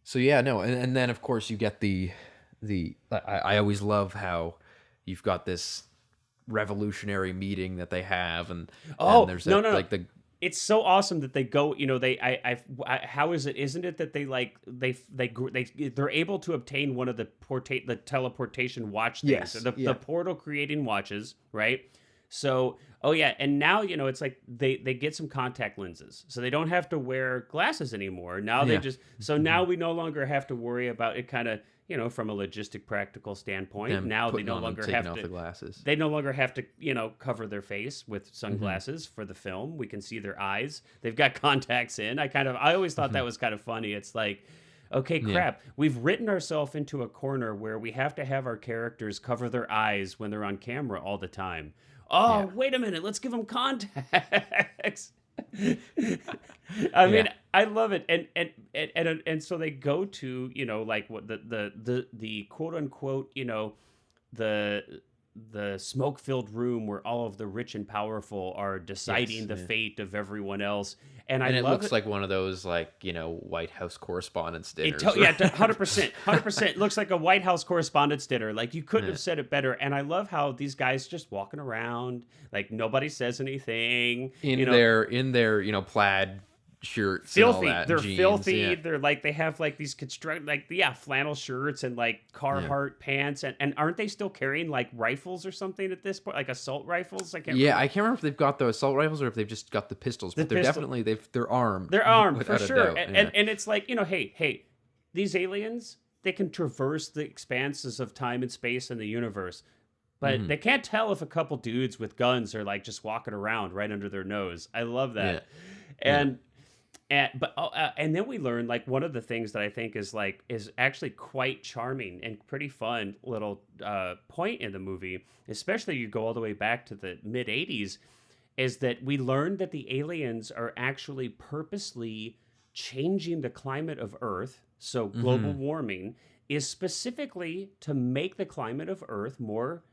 So and then of course you get I always love how you've got this revolutionary meeting that they have, and there's like the. It's so awesome that they go. How is it? Isn't it that they're able to obtain one of the teleportation watch things, the portal creating watches, right? So, and now it's like they get some contact lenses, so they don't have to wear glasses anymore. Now they just now we no longer have to worry about it. Kind of. From a logistic, practical standpoint, now they no longer have to. The glasses. They no longer have to, cover their face with sunglasses for the film. We can see their eyes. They've got contacts in. I always thought that was kind of funny. It's like, okay, crap. We've written ourselves into a corner where we have to have our characters cover their eyes when they're on camera all the time. Oh, wait a minute. Let's give them contacts. I mean, I love it, and so they go to like what the quote unquote the smoke-filled room where all of the rich and powerful are deciding the fate of everyone else. And it looks like one of those White House correspondence dinners. 100%. It looks like a White House correspondence dinner. Like you couldn't have said it better. And I love how these guys just walking around, like nobody says anything. In their plaid shirts, filthy. and all that, They're jeans, filthy. yeah. They're like they have like these flannel shirts and like Carhartt pants, and aren't they still carrying like rifles or something at this point, like assault rifles? I can't remember if they've got the assault rifles or if they've just got the pistols, but they're definitely they're armed. They're armed for without a sure, doubt, and it's like, hey, these aliens, they can traverse the expanses of time and space and the universe. But they can't tell if a couple dudes with guns are like just walking around right under their nose. I love that. And then we learn, like, one of the things that I think is actually quite charming and pretty fun little point in the movie, especially you go all the way back to the mid 80s, is that we learned that the aliens are actually purposely changing the climate of Earth. So global warming is specifically to make the climate of Earth more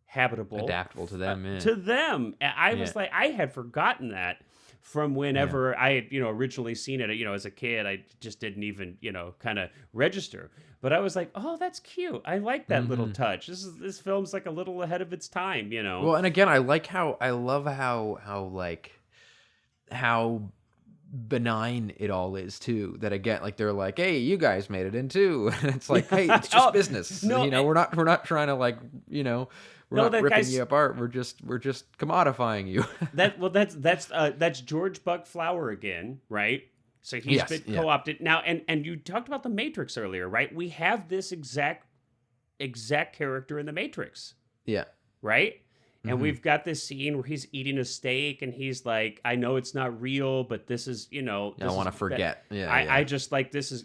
habitable, adaptable to them. To them. I was like, I had forgotten that from whenever I had, originally seen it. As a kid, I just didn't even, kind of register. But I was like, oh, that's cute. I like that little touch. This film's like a little ahead of its time, Well, and again, I love how benign it all is too. That again, like they're like, hey, you guys made it in too. And it's like, hey, it's just business. We're not trying to we're not ripping you apart. We're just commodifying you. That's George Buck Flower again, right? So he's been co-opted now. And you talked about the Matrix earlier, right? We have this exact character in the Matrix. Yeah. Right? And we've got this scene where he's eating a steak and he's like, I know it's not real, but this is, I want to forget. I just like, this is,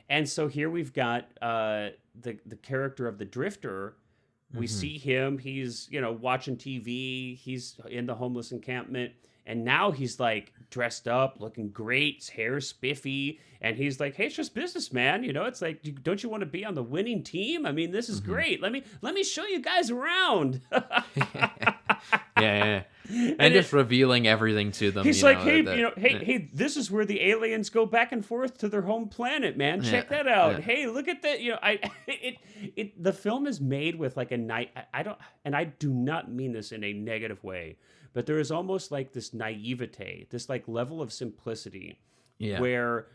and so here we've got the character of the Drifter. We see him, he's, watching TV, he's in the homeless encampment, and now he's like dressed up, looking great, his hair's spiffy, and he's like, hey, it's just business, man. It's like, don't you want to be on the winning team? I mean, this is great. Let me show you guys around. And just revealing everything to them. He's like, hey, this is where the aliens go back and forth to their home planet, man. Check that out. Hey, look at that. The film is made with like I do not mean this in a negative way, but there is almost like this naivete, this like level of simplicity, where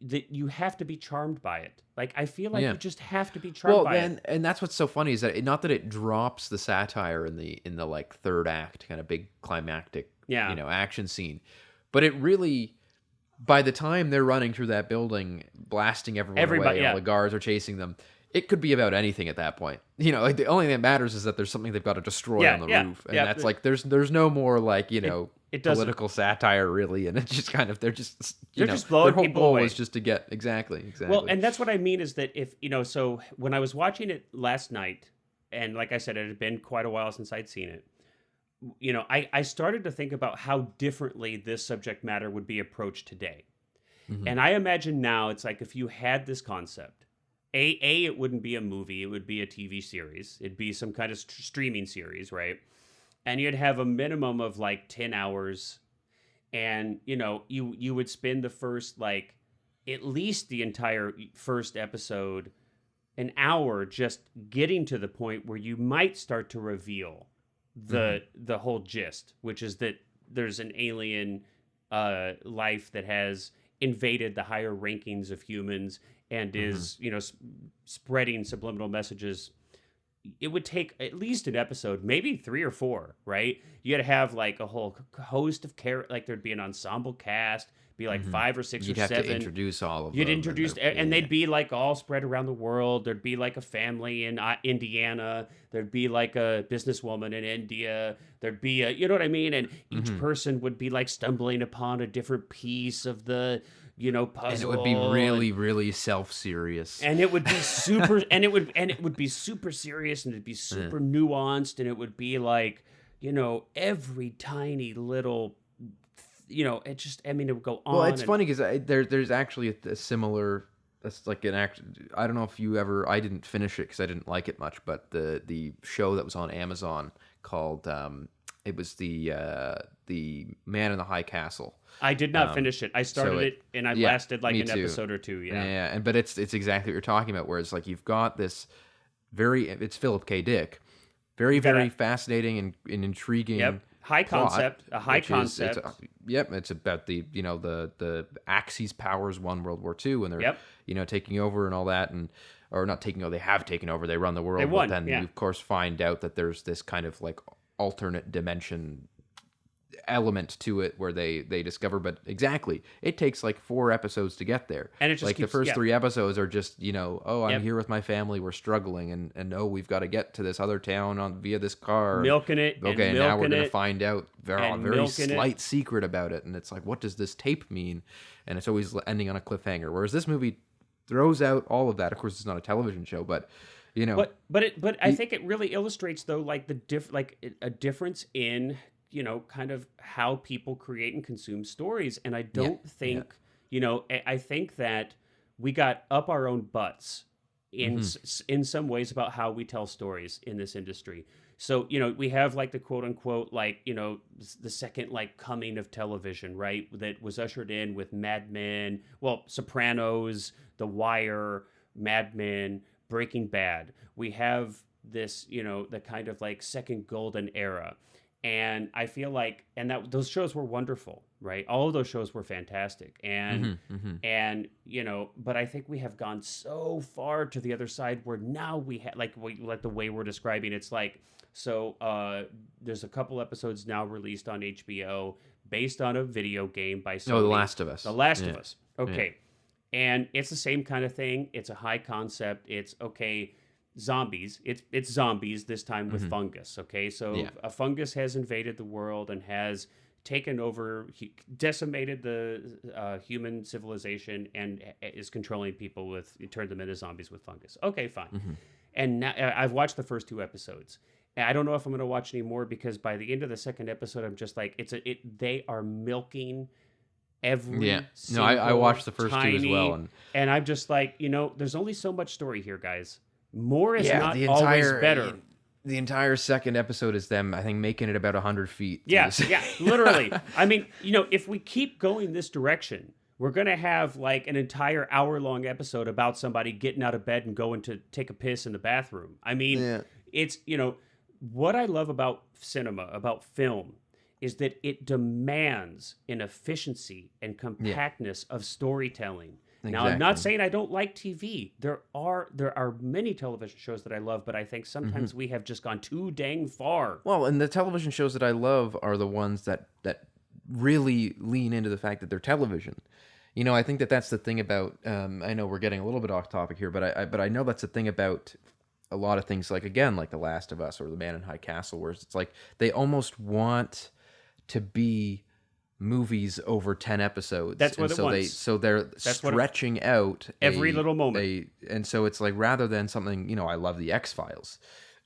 that you have to be charmed by it. Like, I feel like you just have to be charmed by it. And that's what's so funny is that not that it drops the satire in the like third act kind of big climactic action scene, but it really, by the time they're running through that building, blasting everyone away, all the guards are chasing them. It could be about anything at that point. Like the only thing that matters is that there's something they've got to destroy on the roof, and that's like there's no more like political satire really, and it's just kind of they're just blowing their whole people goal away. is just to get exactly. Well, and that's what I mean is that if so when I was watching it last night, and like I said, it had been quite a while since I'd seen it. I started to think about how differently this subject matter would be approached today, and I imagine now it's like if you had this concept. It wouldn't be a movie. It would be a TV series. It'd be some kind of streaming series, right? And you'd have a minimum of like 10 hours. And, you would spend the first, like, at least the entire first episode, an hour just getting to the point where you might start to reveal the whole gist, which is that there's an alien life that has invaded the higher rankings of humans and is, spreading subliminal messages. It would take at least an episode, maybe 3 or 4, right? You got to have like a whole host of like there'd be an ensemble cast, be like 5 or 6 You'd or 7. You'd have to introduce all of them. You'd introduce, and they'd be like all spread around the world. There'd be like a family in Indiana. There'd be like a businesswoman in India. There'd be a, you know what I mean? And each person would be like stumbling upon a different piece of the, puzzle. And it would be really, really self-serious. And it would be super, and it would be super serious, and it'd be super nuanced, and it would be like, every tiny little, it just, it would go on. Well, it's funny because there's actually a similar, that's like an act. I don't know if you ever, I didn't finish it because I didn't like it much, but the show that was on Amazon called, it was the Man in the High Castle. I did not finish it. I started it and I lasted like an episode or two. Yeah. But it's exactly what you're talking about, where it's like you've got this it's Philip K. Dick, very fascinating and intriguing. Yep. high plot, concept, a high concept. It's about the Axis powers won World War II, and they're taking over and all that, or not taking over. They have taken over. They run the world. They won, but then you of course find out that there's this kind of like alternate dimension element to it where they discover, but exactly, it takes like 4 episodes to get there, and it just like keeps, the first 3 episodes are just I'm here with my family, we're struggling, and we've got to get to this other town via this car, milking it, okay, and now we're gonna find out a very slight it. secret about it, and it's like, what does this tape mean? And it's always ending on a cliffhanger, whereas this movie throws out all of that. Of course, it's not a television show, but but I think it really illustrates though, like a difference in kind of how people create and consume stories. And I don't think, I think that we got up our own butts in some ways about how we tell stories in this industry. So, we have like the quote unquote, the second like coming of television, right? That was ushered in with Mad Men, Sopranos, The Wire, Mad Men, Breaking Bad. We have this, the kind of like second golden era. And I feel like, that those shows were wonderful, right? All of those shows were fantastic. And, but I think we have gone so far to the other side where now we have, like the way we're describing, it's like, there's a couple episodes now released on HBO based on a video game by Sony. Oh, The Last of Us. The Last of Us. Okay. Yeah. And it's the same kind of thing. It's a high concept. It's okay. Zombies. It's zombies this time with fungus. Okay, so a fungus has invaded the world and has taken over, decimated the human civilization, and is controlling people turned them into zombies with fungus. Okay, fine. And now I've watched the first 2 episodes. And I don't know if I'm going to watch any more, because by the end of the second episode, I'm just like, they are milking every single I watched the first 2 as well, and I'm just like, there's only so much story here, guys. More is not always better. The entire second episode is them, I think, making it about 100 feet. Yeah, literally. I mean, if we keep going this direction, we're going to have like an entire hour-long episode about somebody getting out of bed and going to take a piss in the bathroom. I mean, it's, what I love about cinema, about film, is that it demands an efficiency and compactness of storytelling. Now, I'm not saying I don't like TV. There are many television shows that I love, but I think sometimes we have just gone too dang far. Well, and the television shows that I love are the ones that really lean into the fact that they're television. I think that's the thing about. I know we're getting a little bit off topic here, but I know that's the thing about a lot of things. Like The Last of Us or The Man in High Castle, where it's like they almost want to be movies over 10 episodes. That's what it wants. So they're stretching out every little moment. And so it's like, rather than something, I love the X-Files,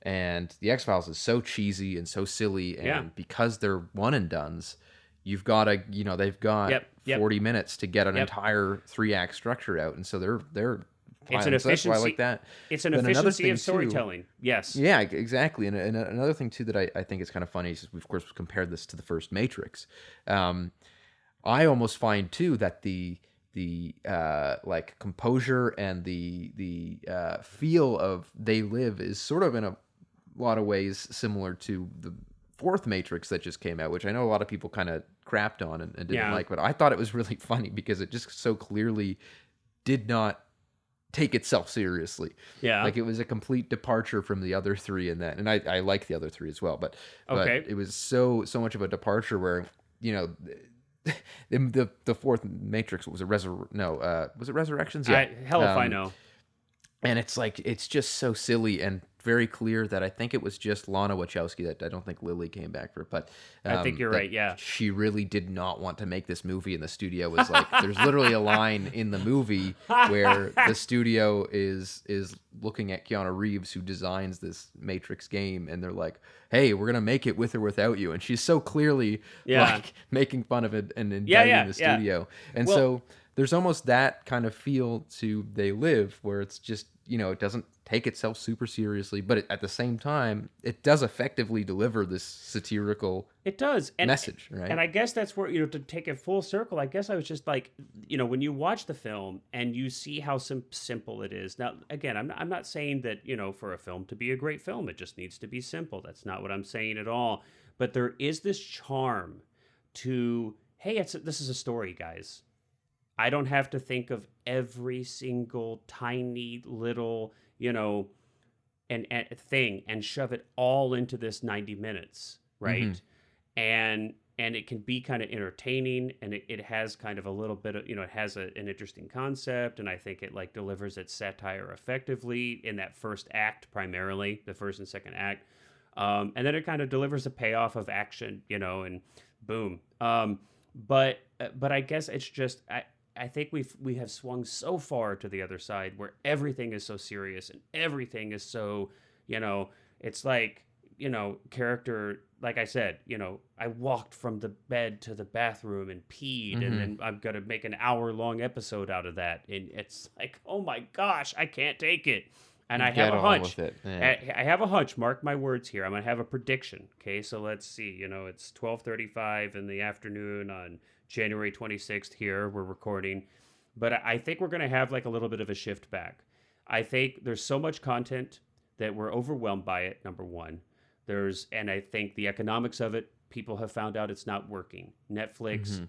and the X-Files is so cheesy and so silly, and because they're one and dones, you've got to, they've got 40 minutes to get an entire 3-act structure out, and so they're it's an efficiency. That's why I like that. It's an efficiency of storytelling. Yes. Yeah, exactly. And another thing too that I think is kind of funny is, we of course compared this to the first Matrix. I almost find too that the like composure and the feel of They Live is sort of in a lot of ways similar to the fourth Matrix that just came out, which I know a lot of people kind of crapped on and didn't like, but I thought it was really funny because it just so clearly did not take itself seriously. Yeah. Like, it was a complete departure from the other 3 in that. And I like the other 3 as well, but it was so much of a departure where, the fourth Matrix was was it Resurrections? Yeah. Hell if I know. And it's like, it's just so silly and very clear that I think it was just Lana Wachowski, that I don't think Lily came back for, but I think you're right. Yeah. She really did not want to make this movie, and the studio was like, there's literally a line in the movie where the studio is looking at Keanu Reeves, who designs this Matrix game, and they're like, hey, we're going to make it with or without you. And she's so clearly like making fun of it and indicting the studio. And so there's almost that kind of feel to They Live, where it's just, it doesn't take itself super seriously, but at the same time, it does effectively deliver this satirical message, right? And I guess that's where, to take it full circle, I guess I was just like, when you watch the film and you see how simple it is. Now, again, I'm not saying that, for a film to be a great film, it just needs to be simple. That's not what I'm saying at all. but there is this charm to, hey, this is a story, guys. I don't have to think of every single tiny little, and thing and shove it all into this 90 minutes, right? And it can be kind of entertaining, and it has kind of a little bit of, it has an interesting concept, and I think it like delivers its satire effectively in that first act, primarily the first and second act. And then it kind of delivers a payoff of action, and boom. But I guess it's just, I think we have swung so far to the other side where everything is so serious and everything is so, it's like, character, like I said, I walked from the bed to the bathroom and peed, and then I'm going to make an hour-long episode out of that. And it's like, oh my gosh, I can't take it. And I have a hunch. I have a hunch. Mark my words here. I'm going to have a prediction. Okay, so let's see. It's 12:35 in the afternoon on January 26th here. We're recording. But I think we're going to have like a little bit of a shift back. I think there's so much content that we're overwhelmed by it, number one. And I think the economics of it, people have found out it's not working. Netflix,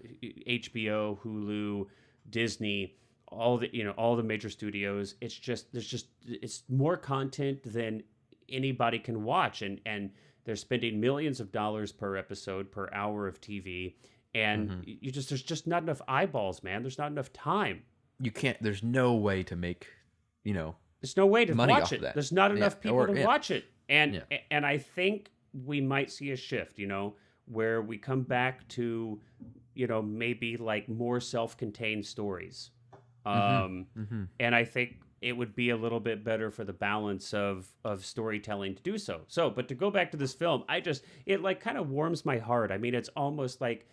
HBO, Hulu, Disney, all the major studios. It's more content than anybody can watch, and they're spending millions of dollars per episode, per hour of TV, and there's just not enough eyeballs, man. There's not enough time. There's no way to make, there's no way to watch it. That. There's not enough people to watch it. And I think we might see a shift, where we come back to, maybe like more self-contained stories. And I think it would be a little bit better for the balance of storytelling to do so. But to go back to this film, it like kind of warms my heart. I mean, it's almost like,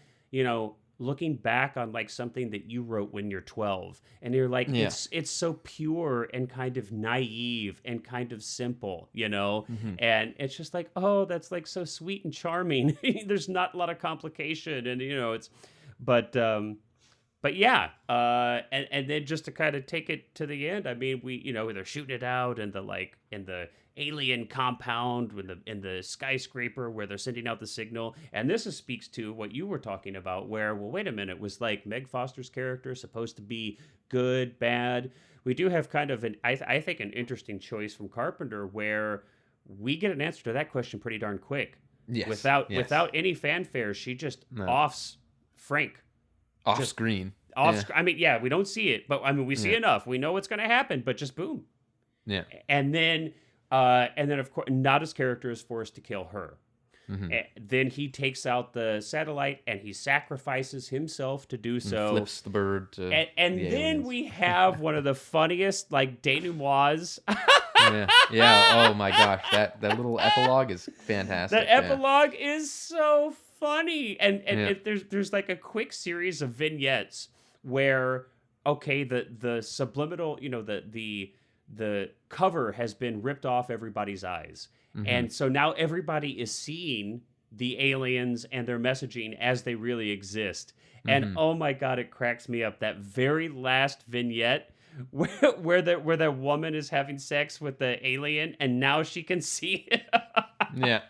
looking back on like something that you wrote when you're 12, and you're like, it's so pure and kind of naive and kind of simple, and it's just like, oh, that's like so sweet and charming. There's not a lot of complication, and but yeah, and then just to kind of take it to the end, I mean, they're shooting it out in the alien compound in the skyscraper where they're sending out the signal. And this speaks to what you were talking about, where, well, wait a minute, was like Meg Foster's character supposed to be good, bad? We do have kind of I think an interesting choice from Carpenter, where we get an answer to that question pretty darn quick. Yes. Without any fanfare, she just offs Frank. Off screen. I mean, we don't see it, but I mean, we see enough. We know what's going to happen, but just boom. Yeah. And then of course, Nada's character is forced to kill her. Then he takes out the satellite and he sacrifices himself to do so. And flips the bird. And then we have one of the funniest, like, denouements. Yeah. Oh my gosh, that little epilogue is fantastic. That epilogue is so funny, and there's like a quick series of vignettes where, okay, the subliminal, the cover has been ripped off everybody's eyes. And so now everybody is seeing the aliens and their messaging as they really exist. And oh my God, it cracks me up. That very last vignette where the woman is having sex with the alien and now she can see it. Yeah.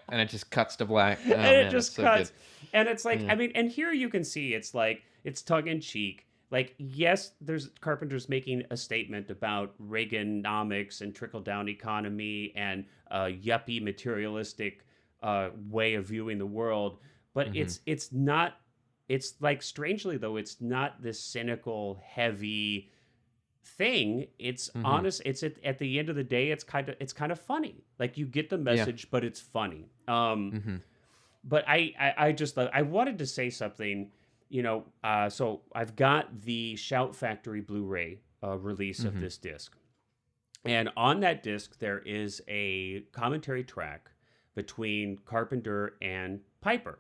And it just cuts to black. Oh, and it just cuts. So and it's like, I mean, and here you can see it's like, it's tongue in cheek. Like, yes, Carpenter's making a statement about Reaganomics and trickle-down economy and yuppie materialistic way of viewing the world, but it's not. It's like, strangely though, it's not this cynical, heavy thing. It's honest. It's at the end of the day, it's kind of funny. Like, you get the message, but it's funny. But I just I wanted to say something. So I've got the Shout Factory Blu-ray release of this disc. And on that disc, there is a commentary track between Carpenter and Piper.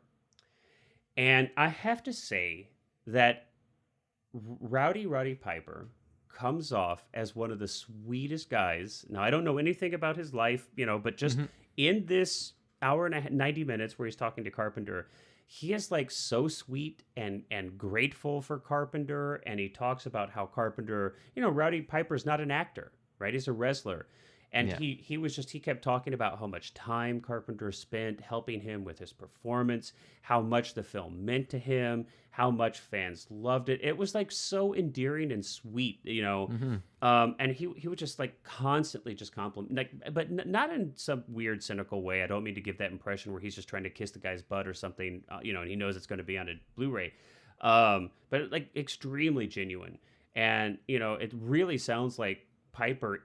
And I have to say that Roddy Piper comes off as one of the sweetest guys. Now, I don't know anything about his life, but just in this hour and 90 minutes where he's talking to Carpenter, he is like so sweet and grateful for Carpenter. And he talks about how Carpenter, Roddy Piper's not an actor, right? He's a wrestler. And he kept talking about how much time Carpenter spent helping him with his performance, how much the film meant to him, how much fans loved it. It was like so endearing and sweet, you know. And he would just like constantly just compliment, like, but not in some weird cynical way. I don't mean to give that impression where he's just trying to kiss the guy's butt or something, you know, and he knows it's going to be on a Blu-ray. But like extremely genuine. And, you know, it really sounds like Piper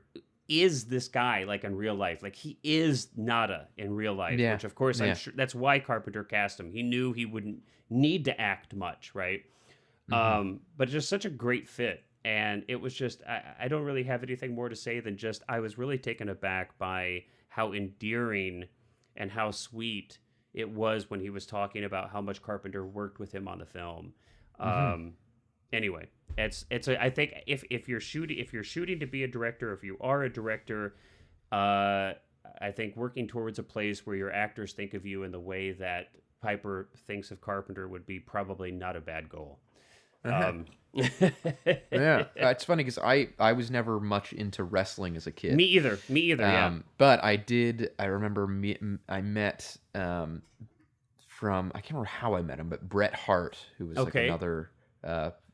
is this guy, like in real life. Like he is Nada in real life, which of course I'm sure that's why Carpenter cast him. He knew he wouldn't need to act much, right? But just such a great fit. And it was just, I don't really have anything more to say than just, I was really taken aback by how endearing and how sweet it was when he was talking about how much Carpenter worked with him on the film. Anyway, I think if you're shooting to be a director, if you are a director, I think working towards a place where your actors think of you in the way that Piper thinks of Carpenter would be probably not a bad goal. Yeah, it's funny because I was never much into wrestling as a kid. Me either. Yeah. But I remember I met from, I can't remember how I met him, but Bret Hart, who was like another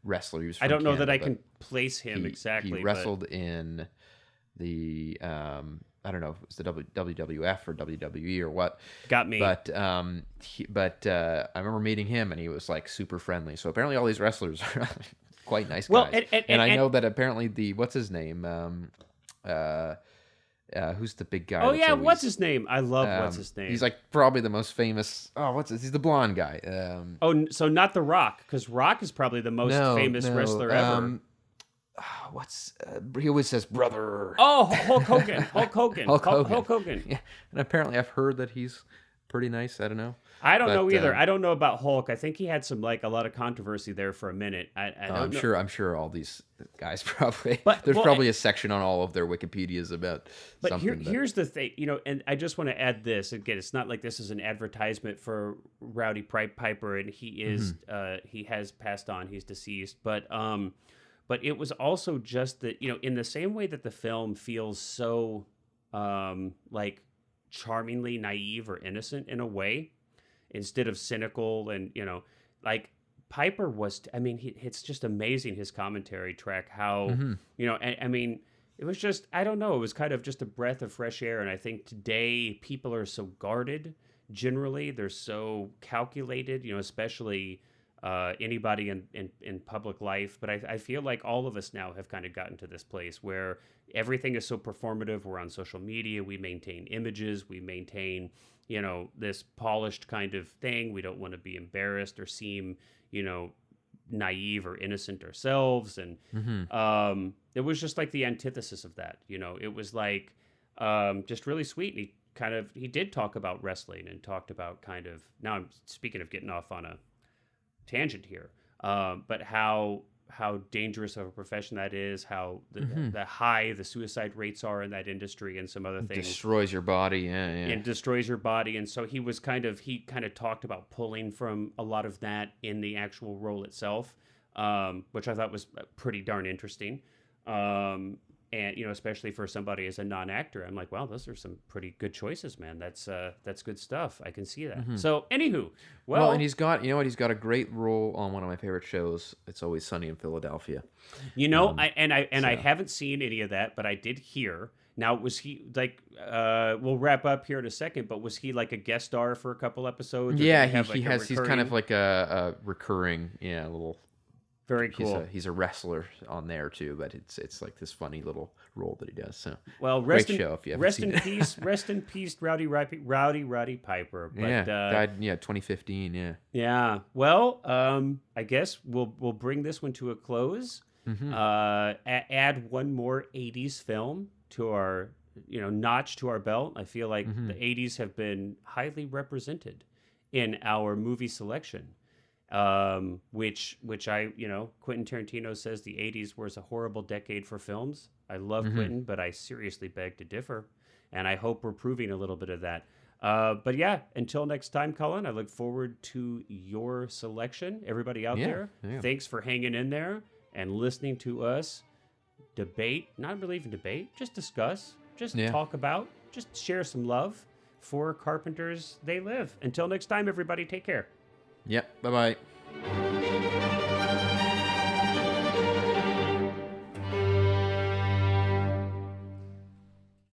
wrestler. He was from I don't know Canada, that I can place him exactly. He wrestled in the I don't know if it was the WWF or WWE or what. Got me. But I remember meeting him, and he was like super friendly. So apparently all these wrestlers are quite nice guys. And I know that apparently what's his name? Who's the big guy? Oh yeah, what's his name? I love what's his name. He's like probably the most famous. He's the blonde guy. So not The Rock, because Rock is probably the most famous wrestler ever. He always says brother. Oh, Hulk Hogan. Hulk Hogan. Yeah, and apparently I've heard that he's pretty nice. I don't know. I don't know either. I don't know about Hulk. I think he had some a lot of controversy there for a minute. I'm sure all these guys probably. There's probably a section on all of their Wikipedias about. But here's the thing, you know, and I just want to add this again. It's not like this is an advertisement for Rowdy Piper, and he is he has passed on. He's deceased, but it was also just that, you know, in the same way that the film feels so like charmingly naive or innocent in a way, instead of cynical, and, you know, like Piper was, I mean, it's just amazing, his commentary track, how, you know, I mean, it was just, I don't know, it was kind of just a breath of fresh air. And I think today people are so guarded, generally, they're so calculated, you know, especially anybody in public life. But I feel like all of us now have kind of gotten to this place where everything is so performative. We're on social media. We maintain images. We maintain, you know, this polished kind of thing. We don't want to be embarrassed or seem, you know, naive or innocent ourselves. And it was just like the antithesis of that. You know, it was like just really sweet. And he did talk about wrestling and talked about kind of, now I'm speaking of getting off on a tangent here, but how dangerous of a profession that is, how the high the suicide rates are in that industry, and some other things. Destroys your body, and destroys your body. And so he kind of talked about pulling from a lot of that in the actual role itself, which I thought was pretty darn interesting. And, you know, especially for somebody as a non-actor, I'm like, wow, those are some pretty good choices, man. That's good stuff. I can see that. So, anywho, well, and he's got, you know what, he's got a great role on one of my favorite shows, It's Always Sunny in Philadelphia. You know, I haven't seen any of that, but I did hear. Now, was he like? We'll wrap up here in a second, but was he like a guest star for a couple episodes? Yeah, he's kind of like a recurring, little. Very cool. He's a wrestler on there too, but it's like this funny little role that he does. So rest great show if you haven't seen it. Rest in peace, Rowdy Piper. But, died 2015. Yeah. Yeah. Well, I guess we'll bring this one to a close. Add one more '80s film to our notch to our belt. I feel like the '80s have been highly represented in our movie selection. Which Quentin Tarantino says the 80s was a horrible decade for films. I love Quentin, but I seriously beg to differ. And I hope we're proving a little bit of that. But yeah, until next time, Cullen, I look forward to your selection. Everybody out there, thanks for hanging in there and listening to us debate, not really even debate, just discuss just talk about, just share some love for Carpenter's They Live. Until next time, everybody, take care. Yep. Bye-bye.